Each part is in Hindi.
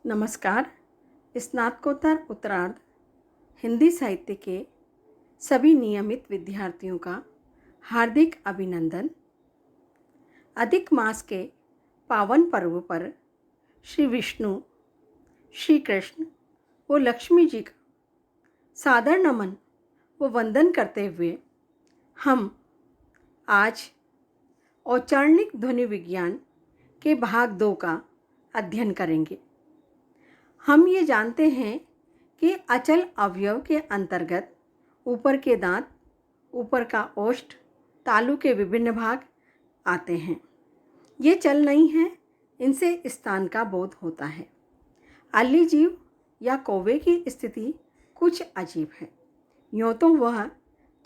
नमस्कार। स्नातकोत्तर उत्तरार्ध हिंदी साहित्य के सभी नियमित विद्यार्थियों का हार्दिक अभिनंदन। अधिक मास के पावन पर्व पर श्री विष्णु, श्री कृष्ण व लक्ष्मी जी का सादर नमन व वंदन करते हुए हम आज औच्चारणिक ध्वनि विज्ञान के भाग 2 का अध्ययन करेंगे। हम ये जानते हैं कि अचल अवयव के अंतर्गत ऊपर के दांत, ऊपर का ओष्ठ, तालु के विभिन्न भाग आते हैं। ये चल नहीं हैं, इनसे स्थान का बोध होता है। अल्ली जीव या कौवे की स्थिति कुछ अजीब है। यूँ तो वह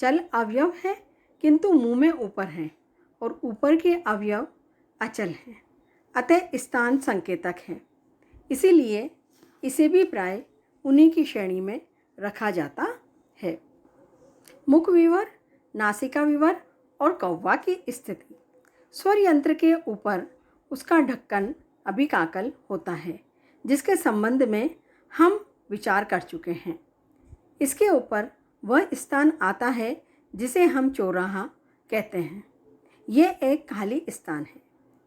चल अवयव है, किंतु मुंह में ऊपर है और ऊपर के अवयव अचल हैं, अतः स्थान संकेतक है। इसीलिए इसे भी प्राय उन्हीं की श्रेणी में रखा जाता है। मुख विवर, नासिका विवर और कौवा की स्थिति। स्वर यंत्र के ऊपर उसका ढक्कन अभिकाकल होता है, जिसके संबंध में हम विचार कर चुके हैं। इसके ऊपर वह स्थान आता है जिसे हम चौराहा कहते हैं। यह एक खाली स्थान है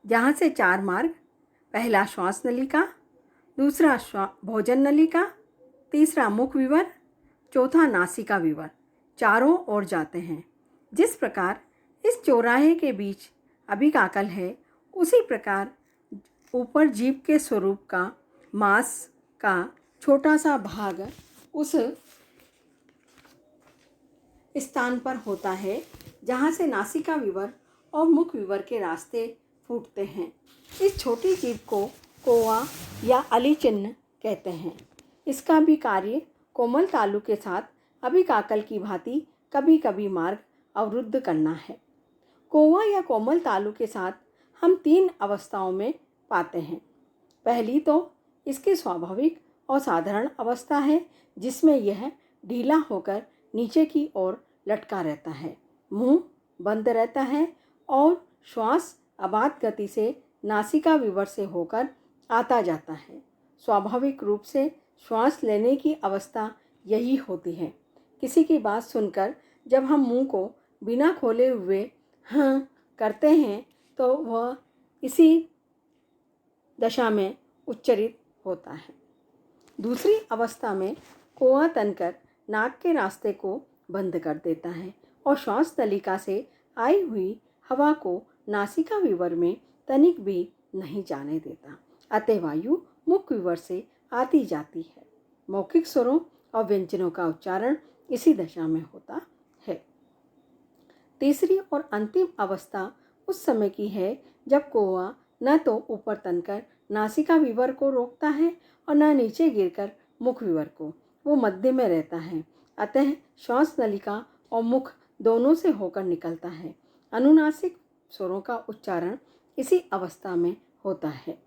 जहाँ से 4 मार्ग, पहला श्वास नलिका, दूसरा भोजन नलिका, तीसरा मुख विवर, चौथा नासिका विवर चारों ओर जाते हैं। जिस प्रकार इस चौराहे के बीच अभिकाकल है, उसी प्रकार ऊपर जीभ के स्वरूप का मांस का छोटा सा भाग उस स्थान पर होता है जहाँ से नासिका विवर और मुख विवर के रास्ते फूटते हैं। इस छोटी जीभ को कोवा या अली चिन्ह कहते हैं। इसका भी कार्य कोमल तालु के साथ अभिकाकल की भांति कभी कभी मार्ग अवरुद्ध करना है। कोवा या कोमल तालु के साथ हम 3 अवस्थाओं में पाते हैं। पहली तो इसकी स्वाभाविक और साधारण अवस्था है, जिसमें यह ढीला होकर नीचे की ओर लटका रहता है, मुंह बंद रहता है और श्वास अबाध गति से नासिका विवर से होकर आता जाता है। स्वाभाविक रूप से श्वास लेने की अवस्था यही होती है। किसी की बात सुनकर जब हम मुंह को बिना खोले हुए हाँ करते हैं तो वह इसी दशा में उच्चरित होता है। दूसरी अवस्था में कोआ तनकर नाक के रास्ते को बंद कर देता है और श्वास नलिका से आई हुई हवा को नासिका विवर में तनिक भी नहीं जाने देता, अतः वायु मुख विवर से आती जाती है। मौखिक स्वरों और व्यंजनों का उच्चारण इसी दशा में होता है। तीसरी और अंतिम अवस्था उस समय की है जब कोआ न तो ऊपर तनकर नासिका विवर को रोकता है और न नीचे गिरकर मुख विवर को, वो मध्य में रहता है। अतः श्वास नलिका और मुख दोनों से होकर निकलता है। अनुनासिक स्वरों का उच्चारण इसी अवस्था में होता है।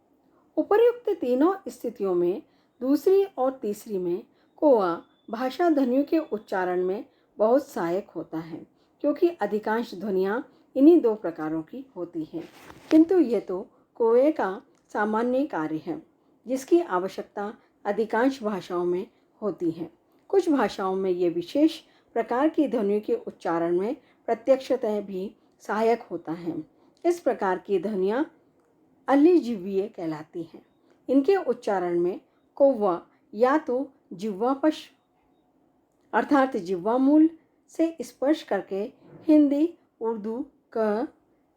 उपर्युक्त तीनों स्थितियों में दूसरी और तीसरी में कोआ भाषा ध्वनियों के उच्चारण में बहुत सहायक होता है, क्योंकि अधिकांश ध्वनियाँ इन्हीं 2 प्रकारों की होती हैं। किंतु ये तो कोए का सामान्य कार्य है, जिसकी आवश्यकता अधिकांश भाषाओं में होती है। कुछ भाषाओं में ये विशेष प्रकार की ध्वनियों के उच्चारण में प्रत्यक्षतः भी सहायक होता है। इस प्रकार की ध्वनियाँ अलिजीवीय कहलाती हैं। इनके उच्चारण में कौवा या तो जिह्वापश अर्थात जिह्वा मूल से स्पर्श करके हिंदी, उर्दू क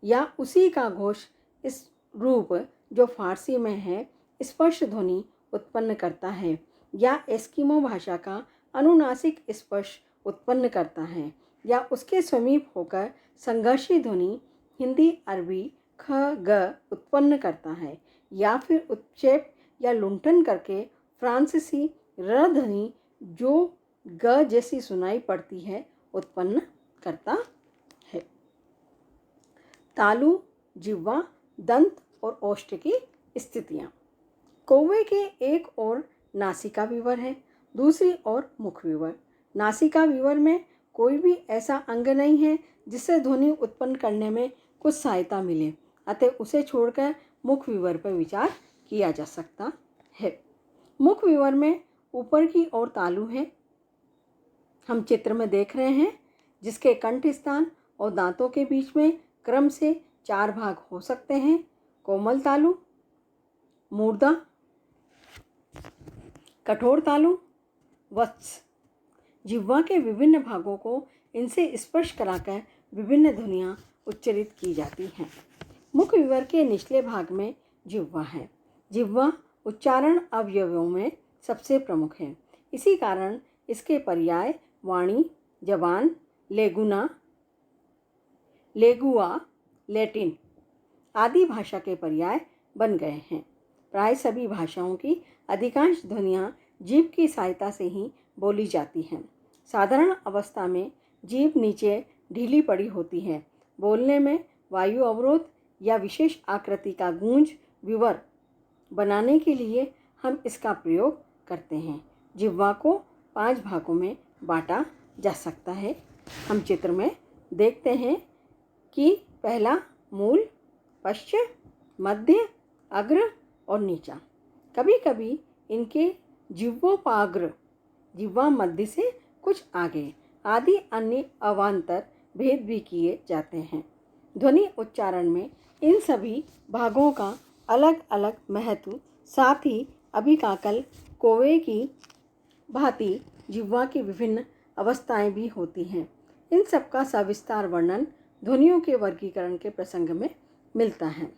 या उसी का घोष इस रूप जो फारसी में है स्पर्श ध्वनि उत्पन्न करता है, या एस्किमो भाषा का अनुनासिक स्पर्श उत्पन्न करता है, या उसके समीप होकर संघर्षी ध्वनि हिंदी, अरबी ख ग उत्पन्न करता है, या फिर उत्क्षेप या लुंठन करके फ्रांसीसी र ध्वनि जो ग जैसी सुनाई पड़ती है उत्पन्न करता है। तालु, जिह्वा, दंत और ओष्ठ की स्थितियाँ। कौवे के एक ओर नासिका विवर है, दूसरी ओर मुख विवर। नासिका विवर में कोई भी ऐसा अंग नहीं है जिससे ध्वनि उत्पन्न करने में कुछ सहायता मिले, अतः उसे छोड़कर मुख विवर पर विचार किया जा सकता है। मुख विवर में ऊपर की ओर तालु है, हम चित्र में देख रहे हैं, जिसके कंठ स्थान और दांतों के बीच में क्रम से 4 भाग हो सकते हैं। कोमल तालु, मूर्धा, कठोर तालु, वत्स। जिह्वा के विभिन्न भागों को इनसे स्पर्श कराकर विभिन्न ध्वनियाँ उच्चारित की जाती हैं। मुख विवर के निचले भाग में जिह्वा है। जिह्वा उच्चारण अवयवों में सबसे प्रमुख है। इसी कारण इसके पर्याय वाणी, जबान, लेगुना, लेगुआ, लैटिन आदि भाषा के पर्याय बन गए हैं। प्राय सभी भाषाओं की अधिकांश ध्वनियाँ जीभ की सहायता से ही बोली जाती हैं। साधारण अवस्था में जीभ नीचे ढीली पड़ी होती है। बोलने में वायु अवरोध या विशेष आकृति का गूंज विवर बनाने के लिए हम इसका प्रयोग करते हैं। जिह्वा को 5 भागों में बांटा जा सकता है। हम चित्र में देखते हैं कि पहला मूल, पश्च, मध्य, अग्र और नीचा। कभी कभी इनके जिह्वोपाग्र, जिह्वा मध्य से कुछ आगे आदि अन्य अवान्तर भेद भी किए जाते हैं। ध्वनि उच्चारण में इन सभी भागों का अलग अलग महत्व, साथ ही अभिकाकल कौवे की भांति जिह्वा की विभिन्न अवस्थाएं भी होती हैं। इन सब का सविस्तार वर्णन ध्वनियों के वर्गीकरण के प्रसंग में मिलता है।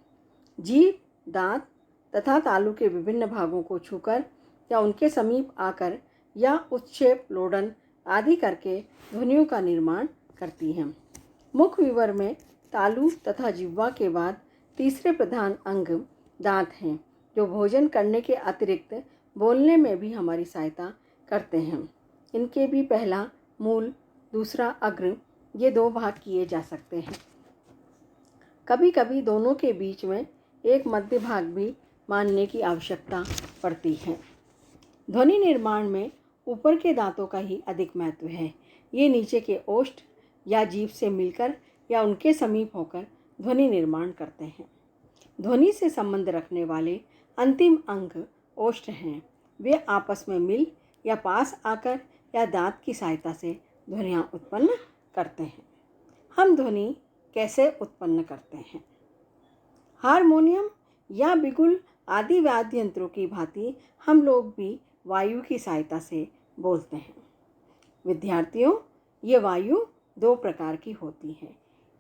जीभ, दांत तथा तालु के विभिन्न भागों को छूकर या उनके समीप आकर या उत्क्षेप, लोडन आदि करके ध्वनियों का निर्माण करती हैं। मुख विवर में तालु तथा जिह्वा के बाद तीसरे प्रधान अंग दांत हैं, जो भोजन करने के अतिरिक्त बोलने में भी हमारी सहायता करते हैं। इनके भी पहला मूल, दूसरा अग्र, ये 2 भाग किए जा सकते हैं। कभी कभी दोनों के बीच में एक मध्य भाग भी मानने की आवश्यकता पड़ती है। ध्वनि निर्माण में ऊपर के दांतों का ही अधिक महत्व है। ये नीचे के ओष्ठ या जीभ से मिलकर या उनके समीप होकर ध्वनि निर्माण करते हैं। ध्वनि से संबंध रखने वाले अंतिम अंग ओष्ठ हैं। वे आपस में मिल या पास आकर या दांत की सहायता से ध्वनियाँ उत्पन्न करते हैं। हम ध्वनि कैसे उत्पन्न करते हैं? हारमोनियम या बिगुल आदि वाद्य यंत्रों की भांति हम लोग भी वायु की सहायता से बोलते हैं। विद्यार्थियों, ये वायु 2 प्रकार की होती है।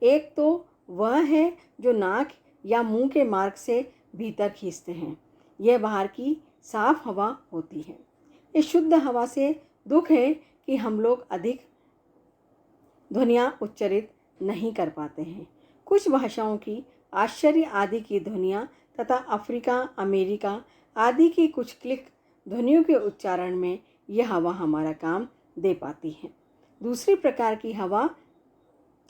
एक तो वह है जो नाक या मुंह के मार्ग से भीतर खींचते हैं। यह बाहर की साफ हवा होती है। इस शुद्ध हवा से दुख है कि हम लोग अधिक ध्वनियाँ उच्चारित नहीं कर पाते हैं। कुछ भाषाओं की आश्चर्य आदि की ध्वनियाँ तथा अफ्रीका, अमेरिका आदि की कुछ क्लिक ध्वनियों के उच्चारण में यह हवा हमारा काम दे पाती है। दूसरी प्रकार की हवा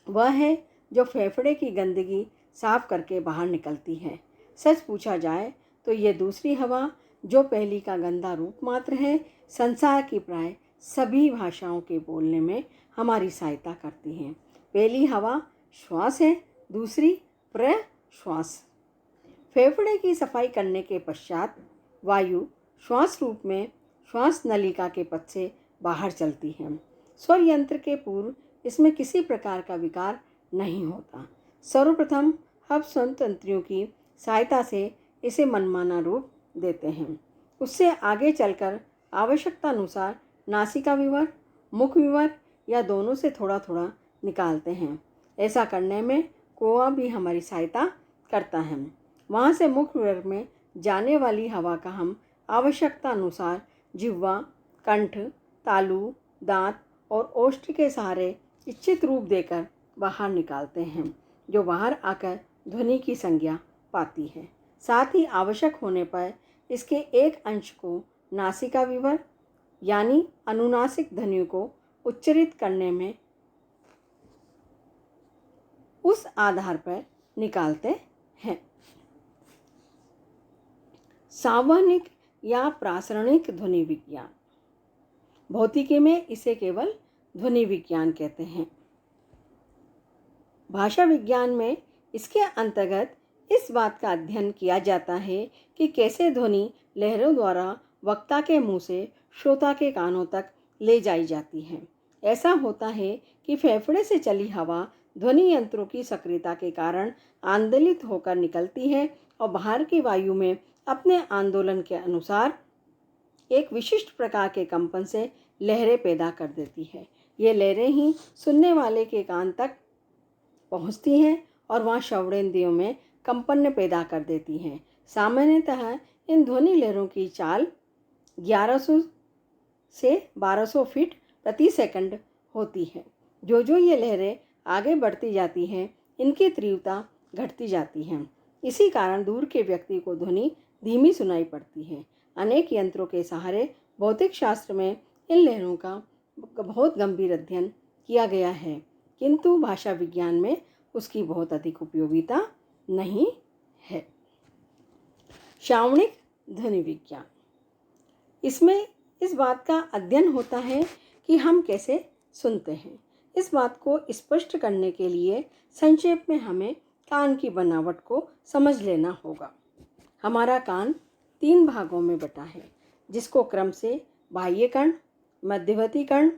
वह है जो फेफड़े की गंदगी साफ करके बाहर निकलती है। सच पूछा जाए तो ये दूसरी हवा, जो पहली का गंदा रूप मात्र है, संसार की प्राय सभी भाषाओं के बोलने में हमारी सहायता करती है। पहली हवा श्वास है, दूसरी प्रश्वास। फेफड़े की सफाई करने के पश्चात वायु श्वास रूप में श्वास नलिका के पथ से बाहर चलती है। स्वर यंत्र के पूर्व इसमें किसी प्रकार का विकार नहीं होता। सर्वप्रथम हम स्वतंत्रियों की सहायता से इसे मनमाना रूप देते हैं। उससे आगे चलकर आवश्यकता अनुसार नासिका विवर, मुख विवर या दोनों से थोड़ा थोड़ा निकालते हैं। ऐसा करने में कौवा भी हमारी सहायता करता है। वहाँ से मुख विवर में जाने वाली हवा का हम आवश्यकता अनुसार जिह्वा, कंठ, तालु, दांत और ओष्ठ के सहारे इच्छित रूप देकर बाहर निकालते हैं, जो बाहर आकर ध्वनि की संज्ञा पाती है। साथ ही आवश्यक होने पर इसके एक अंश को नासिका विवर यानी अनुनासिक ध्वनियों को उच्चारित करने में उस आधार पर निकालते हैं। सावनिक या प्रासरणिक ध्वनि विज्ञान, भौतिकी में इसे केवल ध्वनि विज्ञान कहते हैं। भाषा विज्ञान में इसके अंतर्गत इस बात का अध्ययन किया जाता है कि कैसे ध्वनि लहरों द्वारा वक्ता के मुंह से श्रोता के कानों तक ले जाई जाती है। ऐसा होता है कि फेफड़े से चली हवा ध्वनि यंत्रों की सक्रियता के कारण आंदोलित होकर निकलती है और बाहर की वायु में अपने आंदोलन के अनुसार एक विशिष्ट प्रकार के कंपन से लहरें पैदा कर देती है। ये लहरें ही सुनने वाले के कान तक पहुंचती हैं और वहाँ श्रवणेंद्रियों में कंपन पैदा कर देती हैं। सामान्यतः इन ध्वनि लहरों की चाल 1100 से 1200 फीट प्रति सेकंड होती है। जो जो ये लहरें आगे बढ़ती जाती हैं, इनकी तीव्रता घटती जाती है। इसी कारण दूर के व्यक्ति को ध्वनि धीमी सुनाई पड़ती है। अनेक यंत्रों के सहारे भौतिक शास्त्र में इन लहरों का बहुत गंभीर अध्ययन किया गया है, किंतु भाषा विज्ञान में उसकी बहुत अधिक उपयोगिता नहीं है। श्रावणिक ध्वनि विज्ञान, इसमें इस बात का अध्ययन होता है कि हम कैसे सुनते हैं। इस बात को स्पष्ट करने के लिए संक्षेप में हमें कान की बनावट को समझ लेना होगा। हमारा कान 3 भागों में बटा है, जिसको क्रम से बाह्य कर्ण, मध्यवर्ती कर्ण,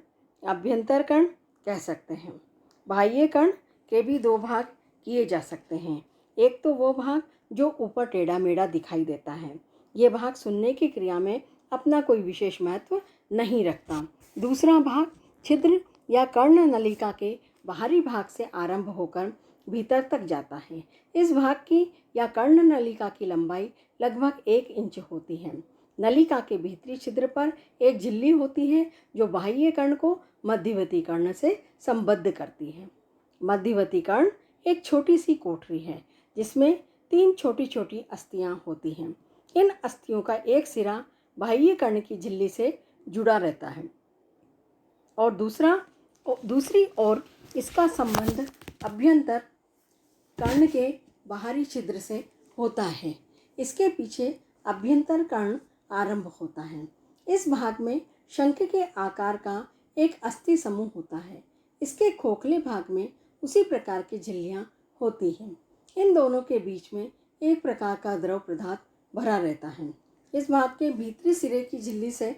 अभ्यंतर कर्ण कह सकते हैं। बाह्य कर्ण के भी 2 भाग किए जा सकते हैं। एक तो वो भाग जो ऊपर टेढ़ा मेढ़ा दिखाई देता है, ये भाग सुनने की क्रिया में अपना कोई विशेष महत्व नहीं रखता। दूसरा भाग छिद्र या कर्ण नलिका के बाहरी भाग से आरंभ होकर भीतर तक जाता है। इस भाग की या कर्ण नलिका की लंबाई लगभग 1 इंच होती है। नलिका के भीतरी छिद्र पर एक झिल्ली होती है जो बाह्य कर्ण को मध्यवर्ती कर्ण से संबद्ध करती है। मध्यवर्ती कर्ण एक छोटी सी कोठरी है जिसमें 3 छोटी छोटी अस्थियां होती हैं। इन अस्थियों का एक सिरा बाह्य कर्ण की झिल्ली से जुड़ा रहता है और दूसरी ओर इसका संबंध अभ्यंतर कर्ण के बाहरी छिद्र से होता है। इसके पीछे अभ्यंतर कर्ण आरंभ होता है। इस भाग में शंख के आकार का एक अस्थि समूह होता है। इसके खोखले भाग में उसी प्रकार की झिल्लियां होती हैं। इन दोनों के बीच में एक प्रकार का द्रव पदार्थ भरा रहता है। इस भाग के भीतरी सिरे की झिल्ली से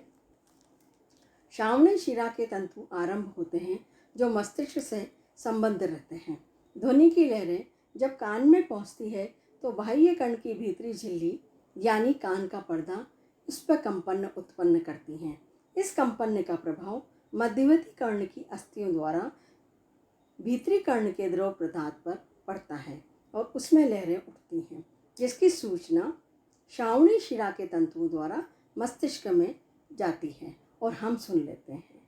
श्रावणी शिरा के तंतु आरंभ होते हैं जो मस्तिष्क से संबद्ध रहते हैं। ध्वनि की लहरें जब कान में पहुंचती है तो बाह्य कर्ण की भीतरी झिल्ली यानी कान का पर्दा उस पर कंपन उत्पन्न करती हैं। इस कंपन का प्रभाव मध्यवर्ती कर्ण की अस्थियों द्वारा भीतरी कर्ण के द्रव पदार्थ पर पड़ता है और उसमें लहरें उठती हैं, जिसकी सूचना श्रावणी शिरा के तंतुओं द्वारा मस्तिष्क में जाती है और हम सुन लेते हैं।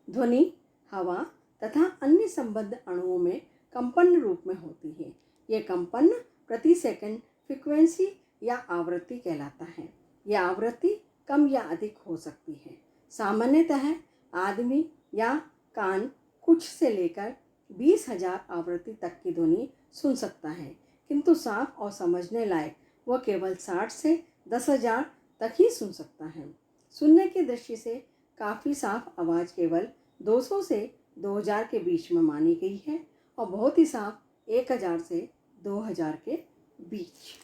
ध्वनि हवा तथा अन्य संबद्ध अणुओं में कंपन रूप में होती है। ये कंपन प्रति सेकंड फ्रीक्वेंसी या आवृत्ति कहलाता है। यह आवृत्ति कम या अधिक हो सकती है। सामान्यतः आदमी या कान कुछ से लेकर 20,000 आवृत्ति तक की ध्वनि सुन सकता है, किंतु साफ और समझने लायक वह केवल 60 से 10,000 तक ही सुन सकता है। सुनने की दृष्टि से काफ़ी साफ आवाज़ केवल 200 से 2000 के बीच में मानी गई है और बहुत ही साफ 1000 से 2000 के बीच।